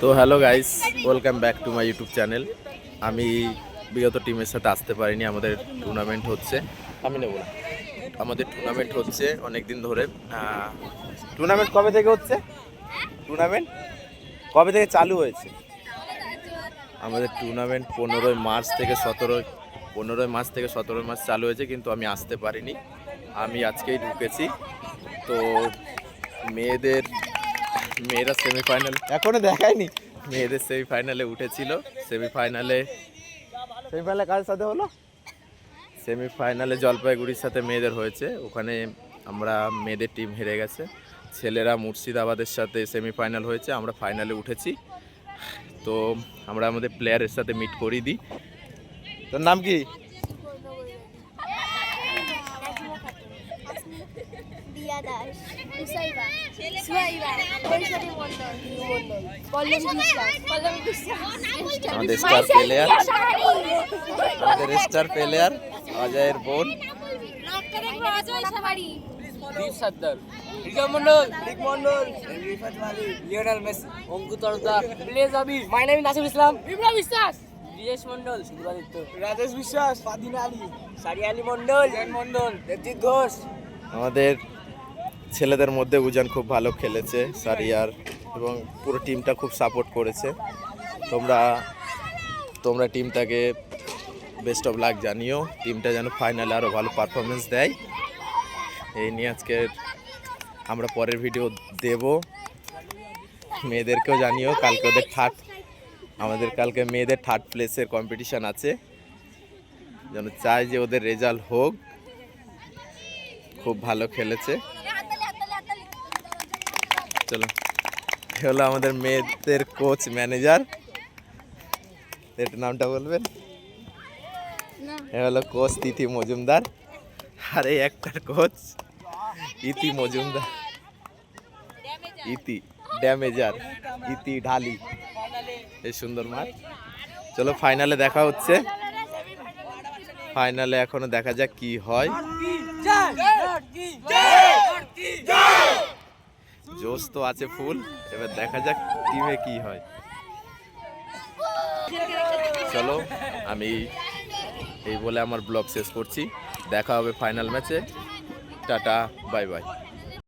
তো hello guys, welcome back to my YouTube channel. আমি বিগত টিমের সাথে আসতে পারিনি, আমাদের টুর্নামেন্ট হচ্ছে। আমি নেব না, আমাদের টুর্নামেন্ট হচ্ছে অনেক দিন ধরে। টুর্নামেন্ট কবে থেকে হচ্ছে? টুর্নামেন্ট কবে থেকে চালু হয়েছে? আমাদের টুর্নামেন্ট 15ই মার্চ থেকে 17 মার্চ চালু হয়েছে, কিন্তু আমি আসতে পারিনি। আমি আজকেই ঢুকেছি। তো মেয়েরা সেমিফাইনাল এখনো দেখায়নি। মেয়েদের সেমিফাইনালে উঠেছিল। সেমিফাইনালে কার সাথে হলো? সেমিফাইনালে জলপাইগুড়ির সাথে মেয়েদের হয়েছে। ওখানে আমরা মেয়েদের টিম হেরে গেছে। ছেলেরা মুর্শিদাবাদের সাথে সেমিফাইনাল হয়েছে, আমরা ফাইনালে উঠেছি। তো আমরা আমাদের প্লেয়ারের সাথে মিট করিয়ে দিই। তোর নাম কি? আমাদের স্টার প্লেয়ার অজয়ের বোন। লিওনেল মেসি, অঙ্কুর তরফদার, প্লেস আবি, মাই নেম ইজ নাসিম ইসলাম, বিপ্লব বিশ্বাস, বিএস মন্ডল, শুভ্রাদিত্য, রাজেশ বিশ্বাস, ফাদিন আলী, সারিয়া আলী মন্ডল, জয়ন মন্ডল, দেবজিৎ ঘোষ। আমাদের ছেলেদের মধ্যে উজান খুব ভালো খেলেছে, সারিয়ার, এবং পুরো টিমটা খুব সাপোর্ট করেছে। তোমরা টিমটাকে বেস্ট অফ লাক জানিও। টিমটা যেন ফাইনালে আরও ভালো পারফরমেন্স দেয়, এই নিয়ে আজকে আমরা পরের ভিডিও দেব। মেয়েদেরকেও জানিও, কালকে কালকে মেয়েদের থার্ড প্লেসের কম্পিটিশান আছে, যেন চাই যে ওদের রেজাল্ট হোক। খুব ভালো খেলেছে। চলো, এ হলো আমাদের মেয়েদের কোচ ম্যানেজার, এর নামটা বলবেন? এ হলো কোচ তিথি মজুমদার, আর এই একটার কোচ ইতি মজুমদার, ইতি ড্যামেজার, ইতি ঢালি। এই সুন্দর মাঠ। চলো, ফাইনালে দেখা হচ্ছে। ফাইনালে এখনো দেখা যাক কি হয়। জোশ তো আছে ফুল, এবার দেখা যাক টিমে কি হয়। চলো, আমি এই বলে আমার ব্লগ শেষ করছি। দেখা হবে ফাইনাল ম্যাচে। Tata, bye bye.